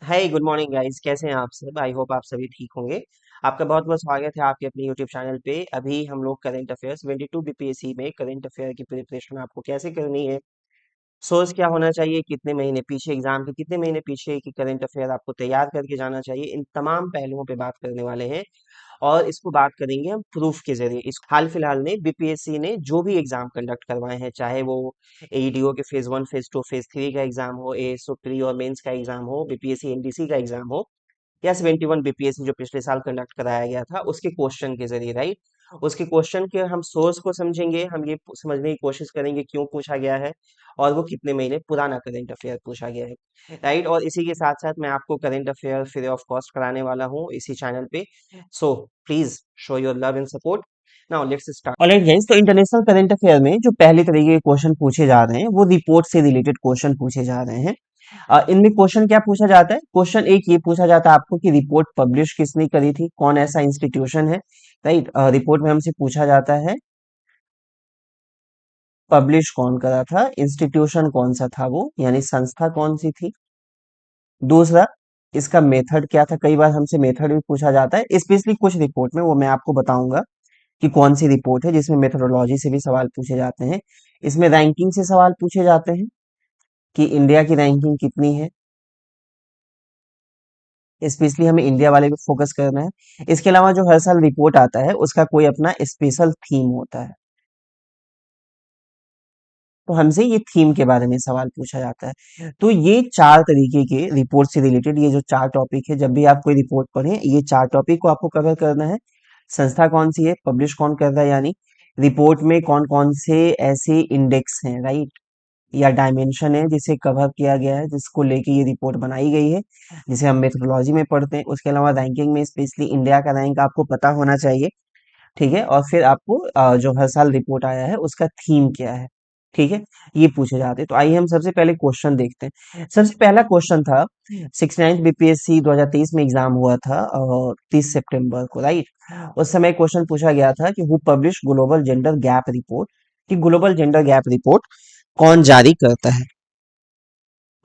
Hi good morning guys, कैसे हैं आप सब। आई होप आप सभी ठीक होंगे। आपका बहुत बहुत स्वागत है आपके अपने यूट्यूब चैनल पे। अभी हम लोग करंट अफेयर्स 22 बीपीएससी में करंट अफेयर की प्रिपरेशन आपको कैसे करनी है, सोर्स क्या होना चाहिए, कितने महीने पीछे एग्जाम के कितने महीने पीछे की करंट अफेयर आपको तैयार करके जाना चाहिए, इन तमाम पहलुओं पे बात करने वाले हैं। और इसको बात करेंगे हम प्रूफ के जरिए। इस हाल फिलहाल में बीपीएससी ने जो भी एग्जाम कंडक्ट करवाए हैं, चाहे वो एईडीओ के फेज 1 फेज 2 फेज 3 का एग्जाम हो, एएसओ प्री और मेंस का एग्जाम हो, बीपीएससी एनडीसी का एग्जाम हो, या 71 बीपीएससी जो पिछले साल कंडक्ट कराया गया था उसके क्वेश्चन के जरिए, राइट। उसके क्वेश्चन के हम सोर्स को समझेंगे, हम ये समझने की कोशिश करेंगे क्यों पूछा गया है और वो कितने महीने पुराना करंट अफेयर पूछा गया है, राइट। और इसी के साथ साथ मैं आपको current affair free of cost कराने वाला हूँ इसी चैनल पे। So please show your love and support. Now let's start. Alright guys, तो इंटरनेशनल करंट अफेयर में जो पहले तरीके के क्वेश्चन पूछे जा रहे हैं वो रिपोर्ट से रिलेटेड क्वेश्चन पूछे जा रहे हैं। इनमें क्वेश्चन क्या पूछा जाता है, क्वेश्चन एक ये पूछा जाता है आपको कि रिपोर्ट पब्लिश किसने करी थी, कौन ऐसा इंस्टीट्यूशन है, राइट। रिपोर्ट में हमसे पूछा जाता है पब्लिश कौन करा था, इंस्टीट्यूशन कौन सा था वो, यानी संस्था कौन सी थी। दूसरा, इसका मेथड क्या था, कई बार हमसे मेथड भी पूछा जाता है, स्पेशली कुछ रिपोर्ट में, वो मैं आपको बताऊंगा कि कौन सी रिपोर्ट है जिसमें मेथोडोलॉजी से भी सवाल पूछे जाते हैं। इसमें रैंकिंग से सवाल पूछे जाते हैं कि इंडिया की रैंकिंग कितनी है, स्पेशली हमें इंडिया वाले पे फोकस करना है। इसके अलावा जो हर साल रिपोर्ट आता है उसका कोई अपना स्पेशल थीम होता है, तो हमसे ये थीम के बारे में सवाल पूछा जाता है। तो ये चार तरीके के रिपोर्ट से रिलेटेड ये जो चार टॉपिक है, जब भी आप कोई रिपोर्ट पढ़ें ये चार टॉपिक को आपको कवर करना है। संस्था कौन सी है, पब्लिश कौन कर रहा है, यानी रिपोर्ट में कौन कौन से ऐसे इंडेक्स हैं, राइट, या डायमेंशन है जिसे कवर किया गया है, जिसको लेके ये रिपोर्ट बनाई गई है, जिसे हम मेथोडोलॉजी में पढ़ते हैं। उसके अलावा रैंकिंग में स्पेशली इंडिया का रैंक आपको पता होना चाहिए, ठीक है। और फिर आपको जो हर साल रिपोर्ट आया है उसका थीम क्या है, ठीक है, ये पूछे जाते हैं। तो आइए हम सबसे पहले क्वेश्चन देखते हैं। सबसे पहला क्वेश्चन था, 69 बीपीएससी 2023 में एग्जाम हुआ था 30 सितंबर को, राइट। उस समय क्वेश्चन पूछा गया था कि who publish global gender gap report, कि ग्लोबल जेंडर गैप रिपोर्ट कौन जारी करता है।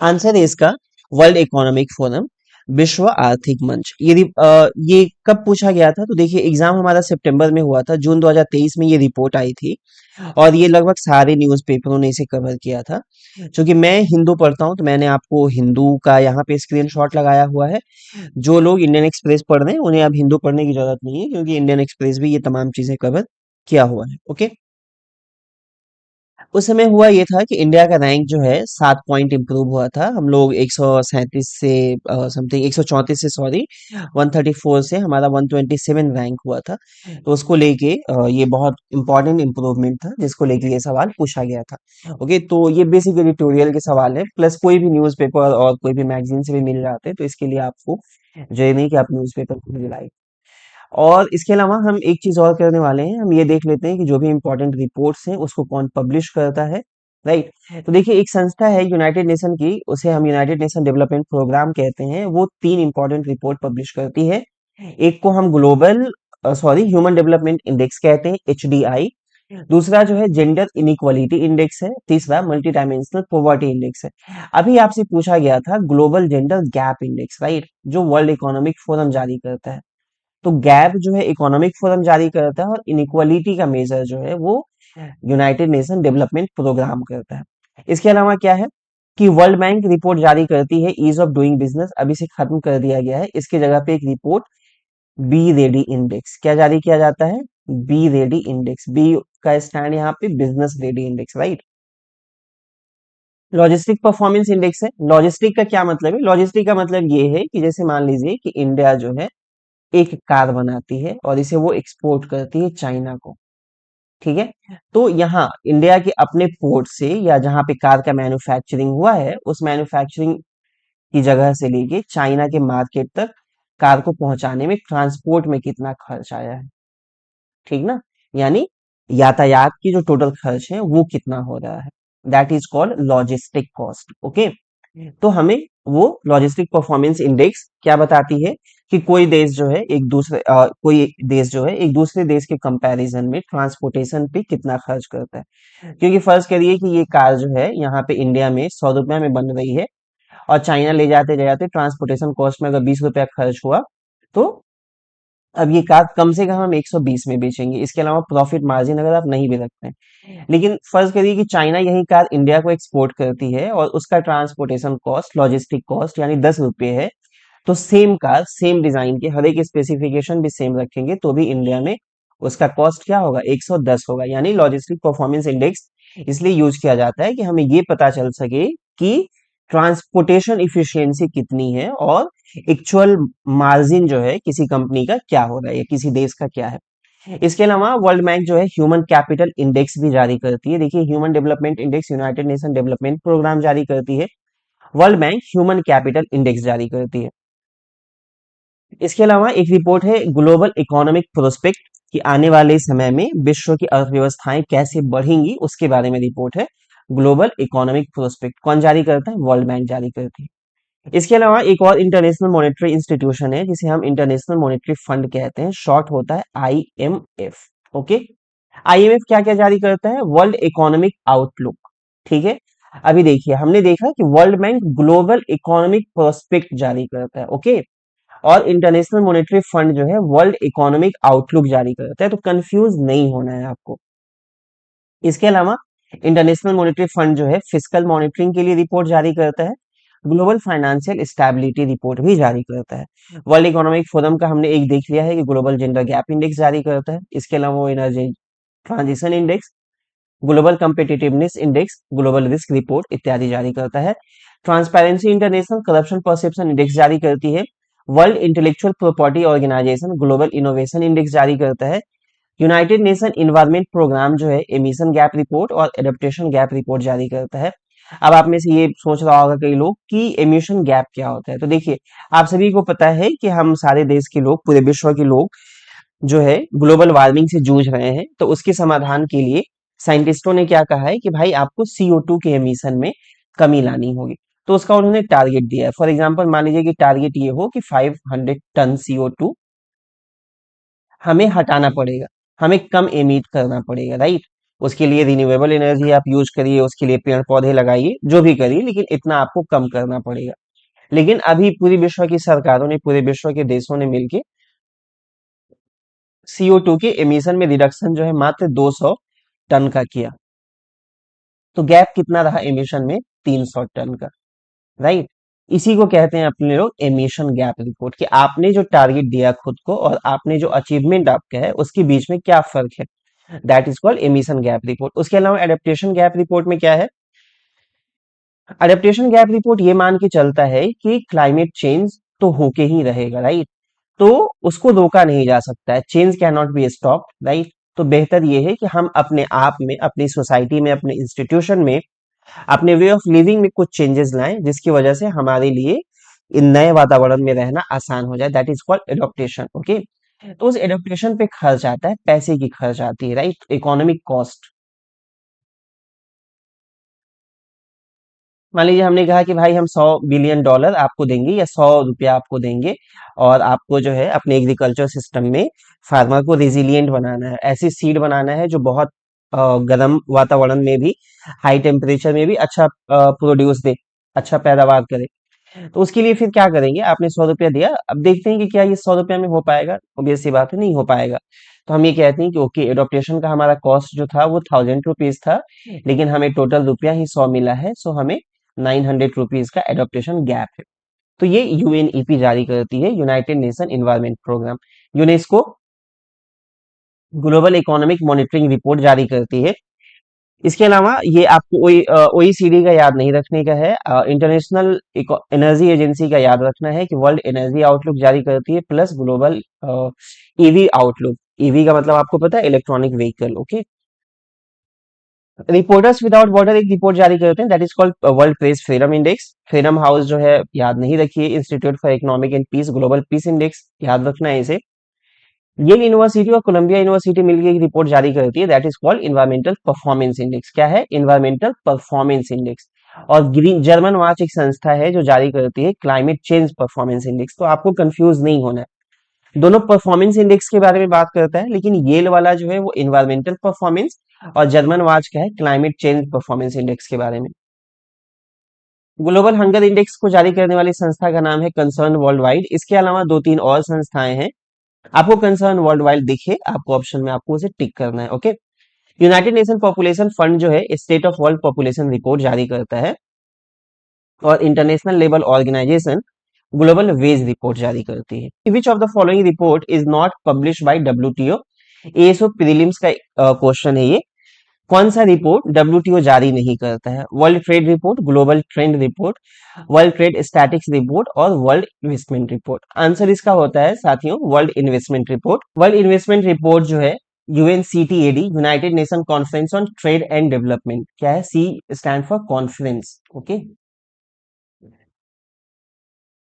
आंसर है इसका वर्ल्ड इकोनॉमिक फोरम, विश्व आर्थिक मंच। ये कब पूछा गया था, तो देखिए एग्जाम हमारा सितंबर में हुआ था, जून 2023 में ये रिपोर्ट आई थी और ये लगभग सारे न्यूज़पेपरों ने इसे कवर किया था। क्योंकि मैं हिंदू पढ़ता हूँ तो मैंने आपको हिंदू का यहाँ पे स्क्रीनशॉट लगाया हुआ है। जो लोग इंडियन एक्सप्रेस पढ़ रहे हैं उन्हें अब हिंदू पढ़ने की जरूरत नहीं है, क्योंकि इंडियन एक्सप्रेस भी ये तमाम चीजें कवर किया हुआ है, ओके। उस समय हुआ ये था कि इंडिया का रैंक जो है 7 पॉइंट इंप्रूव हुआ था। हम लोग 137 से समथिंग 134 से सॉरी 134 से हमारा 127 रैंक हुआ था। तो उसको लेके ये बहुत इंपॉर्टेंट इंप्रूवमेंट था, जिसको लेके ये सवाल पूछा गया था, ओके। तो ये बेसिक एडिटोरियल के सवाल है, प्लस कोई भी न्यूज़पेपर और कोई भी मैगजीन से भी मिल जाते हैं, तो इसके लिए आपको जो ये नहीं कि आप न्यूज़पेपर खुद भी लाए। और इसके अलावा हम एक चीज और करने वाले हैं, हम ये देख लेते हैं कि जो भी इंपॉर्टेंट रिपोर्ट्स हैं उसको कौन पब्लिश करता है, राइट। तो देखिए एक संस्था है यूनाइटेड नेशन की, उसे हम यूनाइटेड नेशन डेवलपमेंट प्रोग्राम कहते हैं, वो तीन इंपॉर्टेंट रिपोर्ट पब्लिश करती है। एक को हम ग्लोबल ह्यूमन डेवलपमेंट इंडेक्स कहते हैं, HDI। दूसरा जो है जेंडर इनइक्वालिटी इंडेक्स है, तीसरा मल्टी डायमेंशनल पॉवर्टी इंडेक्स है। अभी आपसे पूछा गया था global gender gap index, right, जो वर्ल्ड इकोनॉमिक फोरम जारी करता है। तो गैप जो है इकोनॉमिक फोरम जारी करता है और इनइक्वालिटी का मेजर जो है वो यूनाइटेड नेशन डेवलपमेंट प्रोग्राम करता है। इसके अलावा क्या है कि वर्ल्ड बैंक रिपोर्ट जारी करती है ईज ऑफ डूइंग बिजनेस, अभी से खत्म कर दिया गया है, इसके जगह पे एक रिपोर्ट बी रेडी इंडेक्स क्या जारी किया जाता है, बी रेडी इंडेक्स, बी का स्टैंड यहाँ पे business ready index, right. Logistic performance index है। लॉजिस्टिक का क्या मतलब है, लॉजिस्टिक का मतलब ये है कि जैसे मान लीजिए कि इंडिया जो है एक कार बनाती है और इसे वो एक्सपोर्ट करती है चाइना को, ठीक है। तो यहाँ इंडिया के अपने पोर्ट से या जहां पे कार का मैन्युफैक्चरिंग हुआ है उस मैन्युफैक्चरिंग की जगह से लेके चाइना के मार्केट तक कार को पहुंचाने में ट्रांसपोर्ट में कितना खर्च आया है, ठीक ना, यानी यातायात की जो टोटल खर्च है वो कितना हो रहा है, that is called logistic cost, okay. तो हमें वो लॉजिस्टिक परफॉर्मेंस इंडेक्स क्या बताती है कि कोई देश जो है एक दूसरे देश के कंपैरिजन में ट्रांसपोर्टेशन पे कितना खर्च करता है। क्योंकि फर्ज करिए कि ये कार जो है यहाँ पे इंडिया में 100 रुपए में बन रही है और चाइना ले जाते ट्रांसपोर्टेशन कॉस्ट में अगर 20 रुपया खर्च हुआ, तो अब ये कार कम से कम हम 120 में बेचेंगे। इसके अलावा प्रॉफिट मार्जिन अगर आप नहीं भी रखते हैं, लेकिन फर्ज करिए कि चाइना यही कार इंडिया को एक्सपोर्ट करती है और उसका ट्रांसपोर्टेशन कॉस्ट, लॉजिस्टिक कॉस्ट यानी 10 रुपये है, तो सेम कार सेम डिजाइन के हर एक स्पेसिफिकेशन भी सेम रखेंगे तो भी इंडिया में उसका कॉस्ट क्या होगा, 110 होगा। यानी लॉजिस्टिक परफॉर्मेंस इंडेक्स इसलिए यूज किया जाता है कि हमें ये पता चल सके कि ट्रांसपोर्टेशन इफिशियंसी कितनी है और एक्चुअल मार्जिन जो है किसी कंपनी का क्या हो रहा है या किसी देश का क्या है। इसके अलावा वर्ल्ड बैंक जो है ह्यूमन कैपिटल इंडेक्स भी जारी करती है। देखिए, human development index United Nation Development Programme जारी करती है, World Bank human capital index जारी करती है। इसके अलावा एक रिपोर्ट है ग्लोबल इकोनॉमिक प्रोस्पेक्ट, कि आने वाले समय में विश्व की अर्थव्यवस्थाएं कैसे बढ़ेंगी उसके बारे में रिपोर्ट है। ग्लोबल इकोनॉमिक प्रोस्पेक्ट कौन जारी करता है, वर्ल्ड बैंक जारी करती है। इसके अलावा एक और इंटरनेशनल मॉनेटरी इंस्टीट्यूशन है जिसे हम इंटरनेशनल मॉनेटरी फंड कहते हैं, शॉर्ट होता है आईएमएफ। ओके, आईएमएफ क्या क्या जारी करता है, वर्ल्ड इकोनॉमिक आउटलुक। ठीक है, अभी देखिए हमने देखा कि world bank global economic prospect जारी करता है। ओके, और इंटरनेशनल मॉनेटरी फंड जो है वर्ल्ड इकोनॉमिक आउटलुक जारी करता है, तो कंफ्यूज नहीं होना है आपको। इसके अलावा इंटरनेशनल मॉनेटरी फंड जो है फिस्कल मॉनिटरिंग के लिए रिपोर्ट जारी करता है, ग्लोबल फाइनेंशियल स्टेबिलिटी रिपोर्ट भी जारी करता है। वर्ल्ड इकोनॉमिक फोरम का हमने एक देख लिया है कि ग्लोबल जेंडर गैप इंडेक्स जारी करता है। इसके अलावा वो energy transition index, global competitiveness index, global risk report इत्यादि जारी करता है। Transparency International corruption perception index जारी करती है। World Intellectual Property Organization global innovation index जारी करता है। यूनाइटेड नेशन इन्वायरमेंट प्रोग्राम जो है एमिशन गैप रिपोर्ट और एडेप्टेशन गैप रिपोर्ट जारी करता है। अब आप में से ये सोच रहा होगा कई लोग कि एमिशन गैप क्या होता है, तो देखिए, आप सभी को पता है कि हम सारे देश के लोग, पूरे विश्व के लोग जो है ग्लोबल वार्मिंग से जूझ रहे हैं, तो उसके समाधान के लिए साइंटिस्टों ने क्या कहा है कि भाई आपको CO2 के एमिशन में कमी लानी होगी। तो उसका उन्होंने टारगेट दिया है। फॉर एग्जांपल मान लीजिए कि टारगेट ये हो कि 500 टन CO2 हमें हटाना पड़ेगा, हमें कम एमिट करना पड़ेगा, राइट। उसके लिए रिन्यूएबल एनर्जी आप यूज करिए, उसके लिए पेड़ पौधे लगाइए, जो भी करिए, लेकिन इतना आपको कम करना पड़ेगा। लेकिन अभी पूरी विश्व की सरकारों ने, पूरे विश्व के देशों ने मिलकर CO2 के एमिशन में रिडक्शन जो है मात्र 200 टन का किया। तो गैप कितना रहा एमिशन में, 300 टन का, राइट। इसी को कहते हैं अपने लोग एमिशन गैप रिपोर्ट, कि आपने जो टारगेट दिया खुद को और आपने जो अचीवमेंट आपका है उसके बीच में क्या फर्क है, that is called emission gap report. उसके अलावा एडेप्टेशन गैप रिपोर्ट में क्या है, अडेप्टेशन गैप रिपोर्ट ये मान के चलता है कि क्लाइमेट चेंज तो होके ही रहेगा, राइट। तो उसको रोका नहीं जा सकता है, change can not be stop, right. तो बेहतर ये है कि हम अपने आप में, अपनी सोसाइटी में, अपने इंस्टीट्यूशन में, अपने वे ऑफ लिविंग में कुछ चेंजेस लाएं जिसकी वजह से हमारे लिए इन नए वातावरण में रहना आसान हो जाए, that is called adaptation. Okay, तो उस एडॉप्टेशन पे खर्च आता है, पैसे की खर्च आती है, राइट, इकोनॉमिक कॉस्ट। मान लीजिए हमने कहा कि भाई हम $100 बिलियन आपको देंगे या 100 रुपया आपको देंगे, और आपको जो है अपने एग्रीकल्चर सिस्टम में फार्मर को रेजिलिएंट बनाना है, ऐसी सीड बनाना है जो बहुत गर्म वातावरण में भी, हाई टेम्परेचर में भी अच्छा प्रोड्यूस दे, अच्छा पैदावार करे। तो उसके लिए फिर क्या करेंगे, आपने 100 रुपया दिया, अब देखते हैं कि क्या ये 100 रुपया में हो पाएगा, ऑब्वियस सी बात है नहीं हो पाएगा। तो हम ये कहते हैं कि ओके, एडॉप्टेशन का हमारा कॉस्ट जो था वो ₹1000 था, लेकिन हमें टोटल रुपया ही 100 मिला है, सो हमें ₹900 का एडॉप्टेशन गैप है। तो ये यूएनईपी जारी करती है, United Nation Environment Programme. UNESCO global economic monitoring report जारी करती है। इसके अलावा ये आपको ओईसीडी का याद नहीं रखने का है, इंटरनेशनल एनर्जी एजेंसी का याद रखना है कि वर्ल्ड एनर्जी आउटलुक जारी करती है, plus global EV outlook. EV का मतलब आपको पता है, electronic vehicle. Okay, reporters without border एक रिपोर्ट जारी करते हैं, that is called World Press Freedom Index. Freedom House जो है याद नहीं रखिए, Institute for Economic and Peace, global peace index याद रखना है इसे। येल यूनिवर्सिटी और कोलंबिया यूनिवर्सिटी मिलकर एक रिपोर्ट जारी करती है, that is called environmental performance index. क्या है, इन्वायरमेंटल परफॉर्मेंस इंडेक्स। और ग्रीन जर्मन वाच एक संस्था है जो जारी करती है क्लाइमेट चेंज परफॉर्मेंस इंडेक्स। तो आपको कंफ्यूज नहीं होना है, दोनों परफॉर्मेंस इंडेक्स के बारे में बात करता है, लेकिन येल वाला जो है वो इन्वायरमेंटल परफॉर्मेंस, और जर्मन वाच का है क्लाइमेट चेंज परफॉर्मेंस इंडेक्स के बारे में। ग्लोबल हंगर इंडेक्स को जारी करने वाली संस्था का नाम है कंसर्न वर्ल्ड वाइड। इसके अलावा दो तीन और संस्थाएं हैं। आपको कंसर्न वर्ल्ड वाइड दिखे, आपको ऑप्शन में आपको उसे टिक करना है। Okay. United Nation Population Fund जो है state of world population report जारी करता है, और International Labour Organization global wage report जारी करती है। Which of the following report is not publish by WTO? ASO prelims का क्वेश्चन है ये। कौन सा रिपोर्ट डब्ल्यूटीओ जारी नहीं करता है? World trade report, global trend report, world trade statics report और वर्ल्ड इन्वेस्टमेंट रिपोर्ट। आंसर इसका होता है साथियों world investment report. World investment report जो है UNCTAD, United Nation conference on trade and development, क्या है? C stand for conference. Okay,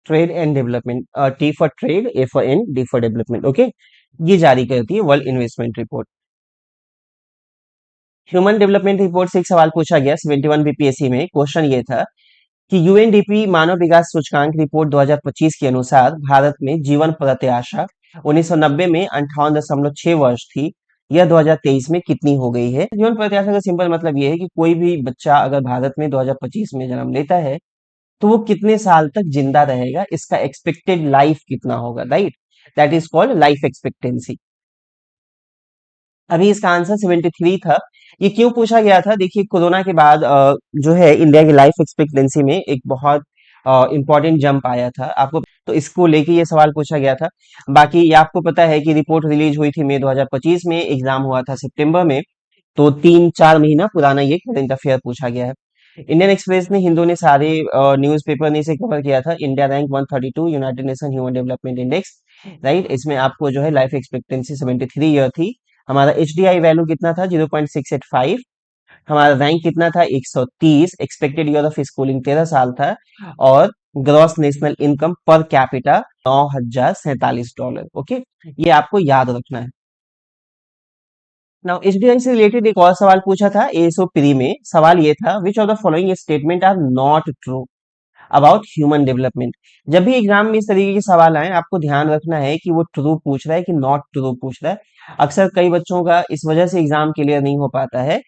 trade and development, T for trade, A for N, D for development. Okay, ये जारी करती है world investment report. Human development report से एक सवाल पूछा गया 71 बीपीएससी में। क्वेश्चन ये था कि यूएनडीपी मानव विकास सूचकांक रिपोर्ट 2025 के अनुसार भारत में जीवन प्रत्याशा 1990 में 58.6 वर्ष थी, यह 2023 में कितनी हो गई है? जीवन प्रत्याशा का सिंपल मतलब यह है कि कोई भी बच्चा अगर भारत में 2025 में जन्म लेता है तो वो कितने साल तक जिंदा रहेगा, इसका एक्सपेक्टेड लाइफ कितना होगा, right? That is called life expectancy. अभी इसका आंसर 73 था। ये क्यों पूछा गया था? देखिए, कोरोना के बाद जो है इंडिया की लाइफ एक्सपेक्टेंसी में एक बहुत इंपॉर्टेंट जंप आया था आपको, तो इसको लेके ये सवाल पूछा गया था। बाकी ये आपको पता है कि रिपोर्ट रिलीज हुई थी मई 2025 में, एग्जाम हुआ था सितंबर में, तो 3-4 महीना पुराना ये करंट अफेयर पूछा गया है। इंडियन एक्सप्रेस ने, हिंदू ने, सारे न्यूज़पेपर ने इसे कवर किया था। India rank 132 United nation human development index, right? इसमें आपको जो है लाइफ एक्सपेक्टेंसी 73 ईयर थी। हमारा एचडीआई वैल्यू कितना था? 0.685। हमारा रैंक कितना था? 130। एक्सपेक्टेड ईयर ऑफ स्कूलिंग 13 साल था। और gross national income per capita $9,047। Okay, ये आपको याद रखना है। नाउ एचडीआई से रिलेटेड एक और सवाल पूछा था एएसओ प्री में। सवाल ये था, which of the following statement are not true about human development? जब भी एग्जाम में इस तरीके के सवाल आए, आपको ध्यान रखना है कि वो ट्रू पूछ रहा है कि नॉट ट्रू पूछ रहा है। अक्सर कई बच्चों का इस वजह से एग्जाम क्लियर नहीं हो पाता है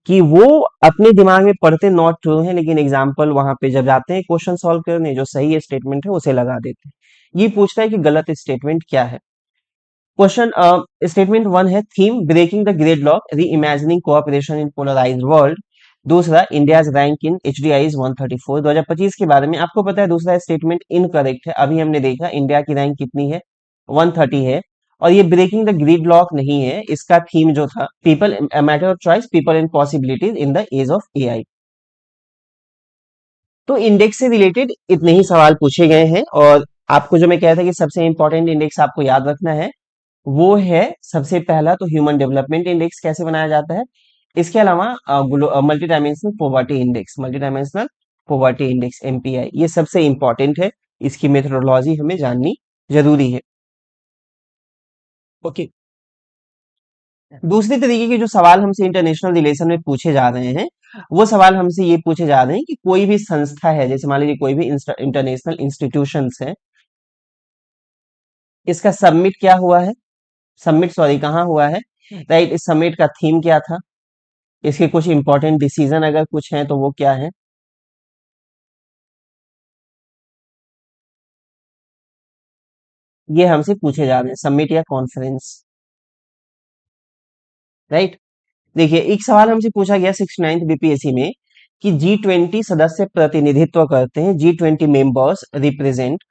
कि वो अपने दिमाग में पढ़ते नॉट ट्रू है, लेकिन एग्जाम्पल वहां पे जब जाते हैं क्वेश्चन सॉल्व करने, जो सही स्टेटमेंट है उसे लगा देते हैं। ये पूछता है कि गलत स्टेटमेंट क्या है। क्वेश्चन स्टेटमेंट वन है, theme breaking the gridlock, reimagining cooperation in polarised world. दूसरा, इंडियाज रैंक इन एचडीआईज 134 2025 के बारे में आपको पता है। दूसरा स्टेटमेंट इनकरेक्ट है, अभी हमने देखा इंडिया की रैंक कितनी है, 130 है। और ये ब्रेकिंग द ग्रिड लॉक नहीं है, इसका थीम जो था people matter of choice, people and possibilities in the age of AI. तो इंडेक्स से रिलेटेड इतने ही सवाल पूछे गए हैं, और आपको जो मैं कह रहा था कि सबसे इंपॉर्टेंट इंडेक्स आपको याद रखना है, वो है सबसे पहला तो ह्यूमन डेवलपमेंट इंडेक्स, कैसे बनाया जाता है। इसके अलावा multi dimensional poverty index, multi dimensional poverty index MPI, ये सबसे इंपॉर्टेंट है। इसकी मेथोडोलॉजी हमें जाननी जरूरी है। ओके, दूसरी तरीके के जो सवाल हमसे इंटरनेशनल रिलेशन में पूछे जा रहे हैं, वो सवाल हमसे ये पूछे जा रहे हैं कि कोई भी संस्था है, जैसे मान लीजिए कोई भी इंटरनेशनल इंस्टीट्यूशंस है, इसका सबमिट क्या हुआ है, सबमिट सॉरी कहाँ हुआ है, राइट? इस सबमिट का थीम क्या था, इसके कुछ इंपॉर्टेंट डिसीजन अगर कुछ हैं तो वो क्या है, ये हमसे पूछे जा रहे हैं, सबमिट या कॉन्फ्रेंस, राइट? देखिए, एक सवाल हमसे पूछा गया 69th बीपीएससी में कि G20 सदस्य प्रतिनिधित्व करते हैं, G20 मेंबर्स रिप्रेजेंट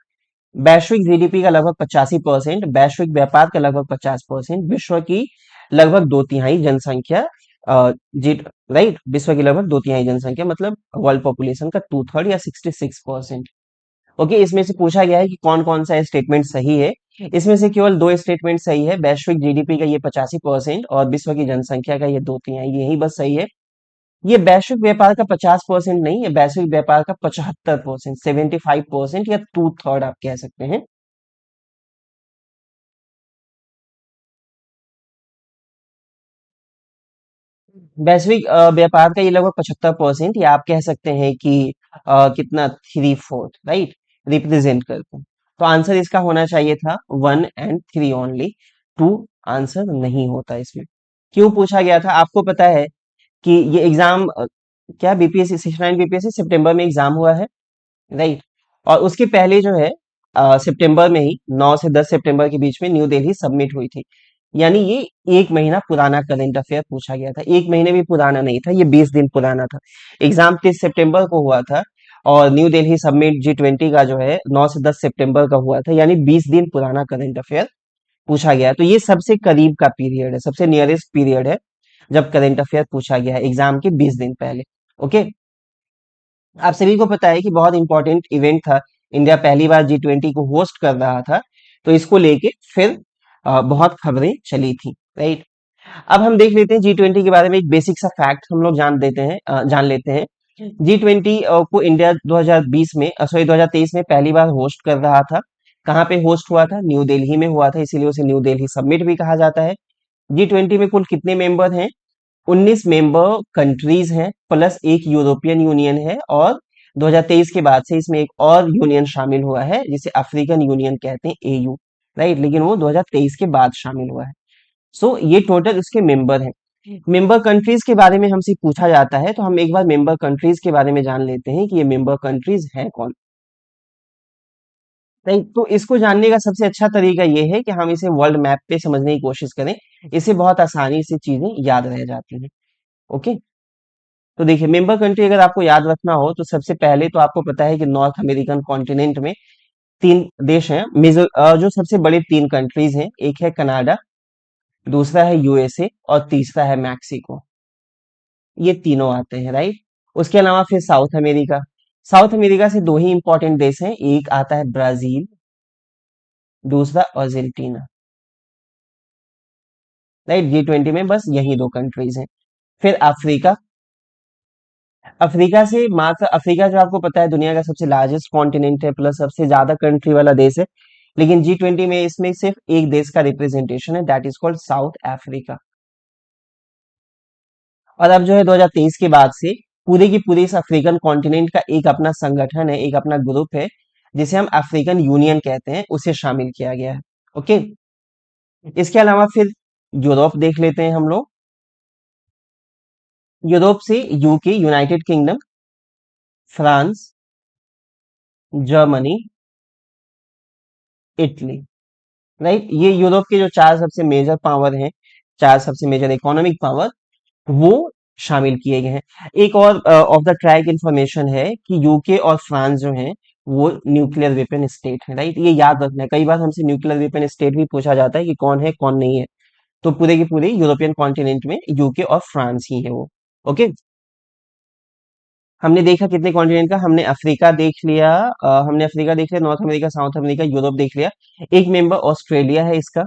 वैश्विक जीडीपी का लगभग 85%, वैश्विक व्यापार का लगभग 50%, विश्व की लगभग दो तिहाई जनसंख्या, जी, राइट, विश्व की लगभग दो तिहाई जनसंख्या मतलब वर्ल्ड पॉपुलेशन का 2/3 या 66%। ओके, इसमें से पूछा गया है कि कौन कौन सा स्टेटमेंट सही है। इसमें से केवल दो स्टेटमेंट सही है, वैश्विक जीडीपी का ये 85% और विश्व की जनसंख्या का ये दो तिहाई, यही बस सही है। ये वैश्विक व्यापार का 50% नहीं है, वैश्विक व्यापार का 75%, 75% या 2/3 आप कह सकते हैं। वैश्विक व्यापार का ये लगभग 75%, या आप कह सकते हैं कि कितना, 3/4, राइट, रिप्रेजेंट करते हैं। तो आंसर इसका होना चाहिए था 1 और 3 ओनली, 2 आंसर नहीं होता इसमें। क्यों पूछा गया था? आपको पता है कि ये एग्जाम क्या बीपीएससी 69 बीपीएससी सितंबर में एग्जाम हुआ है, राइट। और उसके पहले जो है सितंबर में ही 9 से 10 सितंबर के बीच में न्यू दिल्ली सबमिट हुई थी। यानी ये एक महीना पुराना करंट अफेयर पूछा गया था, एक महीने भी पुराना नहीं था, ये 20 दिन पुराना था। एग्जाम 30 सितंबर को हुआ था और न्यू दिल्ली सबमिट G20 का जो है 9 से 10 सितंबर का हुआ था, यानी 20 दिन पुराना करंट अफेयर पूछा गया है। तो ये सबसे करीब का पीरियड है, सबसे नियरेस्ट पीरियड है जब करंट अफेयर पूछा गया है एग्जाम के 20 दिन पहले। ओके। आप सभी को पता है कि बहुत इंपॉर्टेंट इवेंट था, इंडिया पहली बार G20 को होस्ट कर रहा था, तो इसको लेके फिर बहुत खबरें चली थी, राइट। अब हम देख लेते हैं G20 के बारे में, एक बेसिक सा फैक्ट हम लोग जान लेते हैं। G20 को इंडिया 2020 में सॉरी 2023 में पहली बार होस्ट कर रहा था। कहाँ पे होस्ट हुआ था? न्यू दिल्ली में हुआ था, इसीलिए उसे न्यू दिल्ली समिट भी कहा जाता है। G20 में कुल कितने मेंबर हैं? 19 मेंबर कंट्रीज हैं प्लस एक यूरोपियन यूनियन है, और 2023 के बाद से इसमें एक और यूनियन शामिल हुआ है जिसे अफ्रीकन यूनियन कहते हैं, AU, राइट। लेकिन वो 2023 के बाद शामिल हुआ है। सो ये टोटल उसके मेंबर हैं। मेंबर कंट्रीज के बारे में हमसे पूछा जाता है, तो हम एक बार मेंबर कंट्रीज के बारे में जान लेते हैं कि ये मेंबर कंट्रीज हैं कौन, राइट। तो इसको जानने का सबसे अच्छा तरीका ये है कि हम इसे वर्ल्ड मैप पे समझने की कोशिश करें, इससे बहुत आसानी से चीजें याद रह जाती हैं। ओके। तो देखिए, मेंबर कंट्री अगर आपको याद रखना हो तो सबसे पहले तो आपको पता है कि नॉर्थ अमेरिकन कॉन्टिनेंट में तीन देश हैं, जो सबसे बड़े तीन कंट्रीज हैं, एक है कनाडा, दूसरा है USA और तीसरा है मैक्सिको। ये तीनों आते हैं, राइट। उसके अलावा फिर साउथ अमेरिका से दो ही इंपॉर्टेंट देश हैं, एक आता है ब्राजील, दूसरा अर्जेंटीना, राइट। G20 में बस यही दो कंट्रीज हैं। फिर अफ्रीका, अफ्रीका जो आपको पता है दुनिया का सबसे लार्जेस्ट कॉन्टिनेंट है प्लस सबसे ज्यादा कंट्री वाला देश है, लेकिन G20 में इसमें सिर्फ एक देश का रिप्रेजेंटेशन है, that is called south Africa. और अब जो है 2023 के बाद से पूरी की पूरी इस अफ्रीकन कॉन्टिनेंट का एक अपना संगठन है, एक अपना ग्रुप है, जिसे हम अफ्रीकन यूनियन कहते हैं, उसे शामिल किया गया है। ओके। इसके अलावा फिर यूरोप देख लेते हैं हम लोग। यूरोप से UK, United kingdom, France, Germany, Italy, right. ये यूरोप के जो चार सबसे मेजर पावर हैं, चार सबसे मेजर इकोनॉमिक पावर, वो शामिल किए गए हैं। एक और ऑफ द ट्रैक इंफॉर्मेशन है कि UK और फ्रांस जो हैं वो न्यूक्लियर वेपन स्टेट है, राइट। ये याद रखना है, कई बार हमसे न्यूक्लियर वेपन स्टेट भी पूछा जाता है कि कौन है कौन नहीं है। तो पूरे की पूरी यूरोपियन कॉन्टिनेंट में UK और फ्रांस ही है वो। ओके। हमने देखा कितने कॉन्टिनेंट का, हमने अफ्रीका देख लिया, north America, south America, Europe देख लिया। एक मेंबर ऑस्ट्रेलिया है इसका।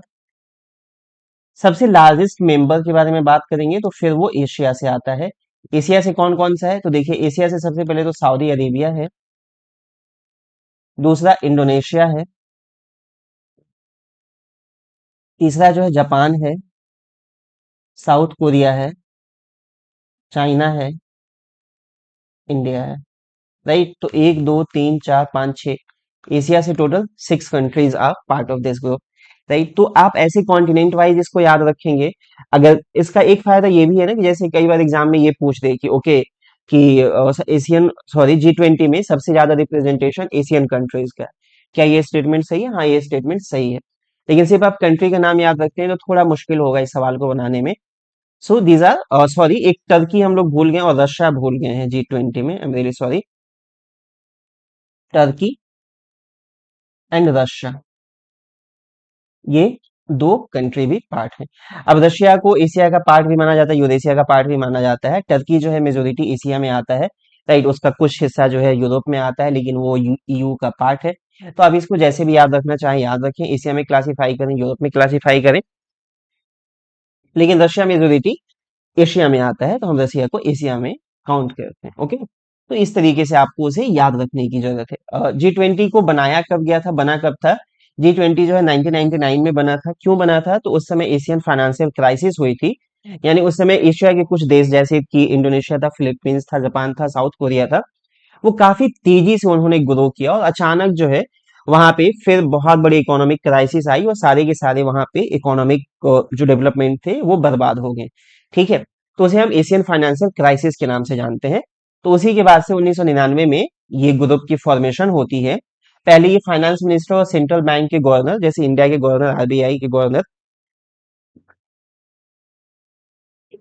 सबसे लार्जेस्ट मेंबर के बारे में बात करेंगे तो फिर वो एशिया से आता है। एशिया से कौन कौन सा है? तो देखिए, एशिया से सबसे पहले तो सऊदी अरेबिया है, दूसरा इंडोनेशिया है, तीसरा जो है जापान है, साउथ कोरिया है, चाइना है, इंडिया है, राइट। तो एक दो तीन चार पाँच छः, एशिया से total 6 countries are part of this group, right. तो आप ऐसे कॉन्टिनेंट वाइज इसको याद रखेंगे। अगर इसका एक फायदा ये भी है ना कि जैसे कई बार एग्जाम में ये पूछ दे कि ओके कि एशियन सॉरी G20 में सबसे ज्यादा रिप्रेजेंटेशन एशियन कंट्रीज का है, क्या ये स्टेटमेंट सही है? हाँ, ये स्टेटमेंट सही है। लेकिन सिर्फ आप कंट्री का नाम याद रखते हैं तो थोड़ा मुश्किल होगा इस सवाल को बनाने में। सो दीज आर सॉरी, एक टर्की हम लोग भूल गए और रशिया भूल गए हैं G20 में, I am really sorry. Turkey and Russia, ये दो कंट्री भी पार्ट है। अब रशिया को एशिया का पार्ट भी माना जाता है, यूरेशिया का पार्ट भी माना जाता है। टर्की जो है मेजोरिटी एशिया में आता है, राइट। उसका कुछ हिस्सा जो है यूरोप में आता है, लेकिन वो EU का पार्ट है। तो आप इसको जैसे भी याद रखना चाहें याद रखें, एशिया में क्लासीफाई करें, यूरोप में क्लासीफाई करें, लेकिन रशिया मेजोरिटी एशिया में आता है, तो हम रसिया को एशिया में काउंट करते हैं। ओके। तो इस तरीके से आपको उसे याद रखने की जरूरत है। G20 को बनाया कब गया था, बना कब था? G20 जो है 1999 में बना था। क्यों बना था? तो उस समय एशियन फाइनेंशियल क्राइसिस हुई थी, यानी उस समय एशिया के कुछ देश जैसे कि इंडोनेशिया था, फिलीपींस था, जापान था, साउथ कोरिया था, वो काफी तेजी से उन्होंने ग्रो किया और अचानक जो है वहां पे फिर बहुत बड़ी इकोनॉमिक क्राइसिस आई और सारे के सारे वहां पे इकोनॉमिक जो डेवलपमेंट थे वो बर्बाद हो गए। ठीक है। तो उसे हम एशियन फाइनेंशियल क्राइसिस के नाम से जानते हैं। तो उसी के बाद से 1999 में ये ग्रुप की फॉर्मेशन होती है। पहले ये फाइनेंस मिनिस्टर और सेंट्रल बैंक के गवर्नर, जैसे इंडिया के गवर्नर, आरबीआई के गवर्नर,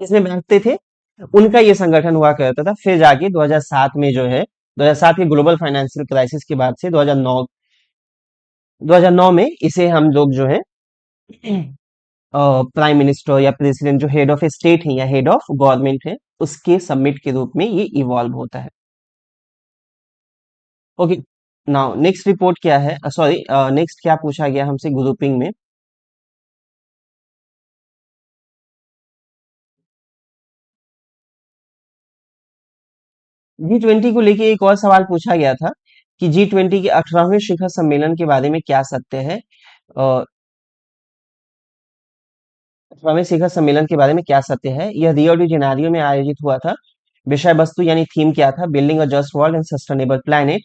इसमें बैठते थे। उनका ये संगठन हुआ करता था। फिर जाके 2007 में जो है, 2007 के ग्लोबल फाइनेंशियल क्राइसिस के बाद से 2009 में इसे हम लोग जो है प्राइम मिनिस्टर या प्रेसिडेंट, जो हेड ऑफ स्टेट है या हेड ऑफ गवर्नमेंट है, उसके समिट के रूप में ये इवॉल्व होता है। ओके, नाउ नेक्स्ट रिपोर्ट क्या है, सॉरी, नेक्स्ट क्या पूछा गया हमसे ग्रुपिंग में। G20 को लेके एक और सवाल पूछा गया था कि G20 के 18वें शिखर सम्मेलन के बारे में क्या सत्य है। 18वें शिखर सम्मेलन के बारे में क्या सत्य है। यह रियो डी जेनेरियो में आयोजित हुआ था। विषय वस्तु यानी थीम क्या था, building a just world and sustainable planet.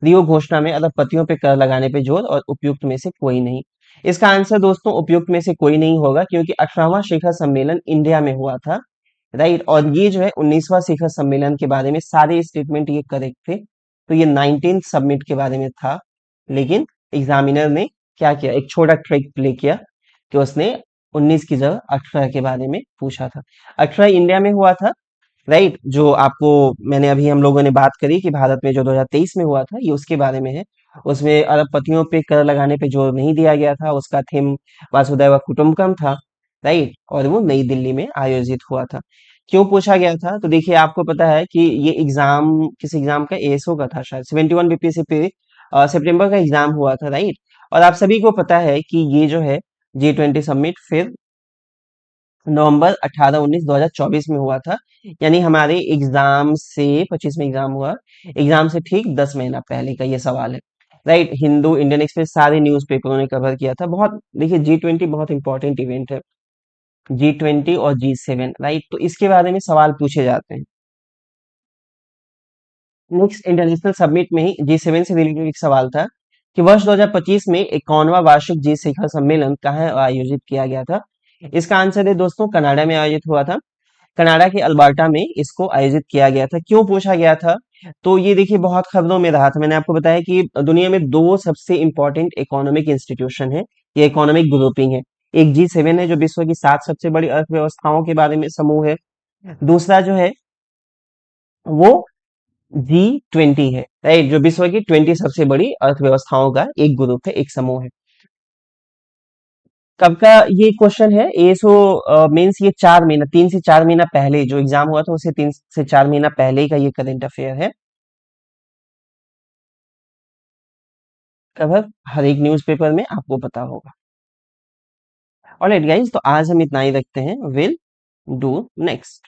Rio घोषणा में अरबपतियों पे कर लगाने पे जोर और उपयुक्त में से कोई नहीं। इसका आंसर दोस्तों उपयुक्त में से कोई नहीं होगा, क्योंकि 18वां शिखर सम्मेलन इंडिया में हुआ था, राइट। और ये जो है 19वां शिखर सम्मेलन के बारे में सारे स्टेटमेंट ये करेक्ट थे। तो ये 19 समिट के बारे में था। लेकिन एग्जामिनर ने क्या किया, एक छोटा ट्रिक प्ले किया कि उसने 19 की जगह 18 के बारे में पूछा था। 18 इंडिया में हुआ था, राइट। जो आपको मैंने अभी हम लोगों ने बात करी कि भारत में जो 2023 में हुआ था, ये उसके बारे में है। उसमें अरबपतियों पे कर लगाने पे जोर नहीं दिया गया था। उसका थीम वासुदैव कुटुंबकम था, राइट। और वो नई दिल्ली में आयोजित हुआ था। क्यों पूछा गया था, तो देखिए आपको पता है कि ये एग्जाम किस एग्जाम का, एएसओ का था शायद, 71 बीपीएससी पे सितंबर का एग्जाम हुआ था, राइट। और आप सभी को पता है कि ये जो है G20 समिट फिर नवंबर 18-19 2024 में हुआ था। यानी हमारे एग्जाम से 25 में एग्जाम हुआ, एग्जाम से ठीक 10 महीना पहले का ये सवाल है, राइट। हिंदू, इंडियन एक्सप्रेस, सारे न्यूज़पेपरों ने कवर किया था। बहुत देखिए G20 बहुत इंपॉर्टेंट इवेंट है, G20 और G7, राइट। तो इसके बारे में सवाल पूछे जाते हैं। नेक्स्ट इंटरनेशनल समिट में ही G7 से रिलेटेड एक सवाल था कि वर्ष 2025 में 51वां वार्षिक जी शिखर सम्मेलन कहाँ आयोजित किया गया था। इसका आंसर है दोस्तों, कनाडा में आयोजित हुआ था। कनाडा के अल्बर्टा में इसको आयोजित किया गया था। क्यों पूछा गया था, तो ये देखिए बहुत खबरों में रहा था। मैंने आपको बताया कि दुनिया में दो सबसे इंपॉर्टेंट इकोनॉमिक इंस्टीट्यूशन है, ये इकोनॉमिक ग्रुपिंग है। एक G7 है जो विश्व की 7 सबसे बड़ी अर्थव्यवस्थाओं के बारे में समूह है। दूसरा जो है वो G20 है, राइट, जो विश्व की 20 सबसे बड़ी अर्थव्यवस्थाओं का एक ग्रुप है, एक समूह है। कब का ये क्वेश्चन है, एसो मीन्स ये 4 महीना, 3 से 4 महीना पहले जो एग्जाम हुआ था, उससे 3 से 4 महीना पहले का ये करंट अफेयर है। कवर हर एक न्यूज़पेपर में आपको पता होगा। ऑलराइट गाइस, तो आज हम इतना ही रखते हैं। Will do next.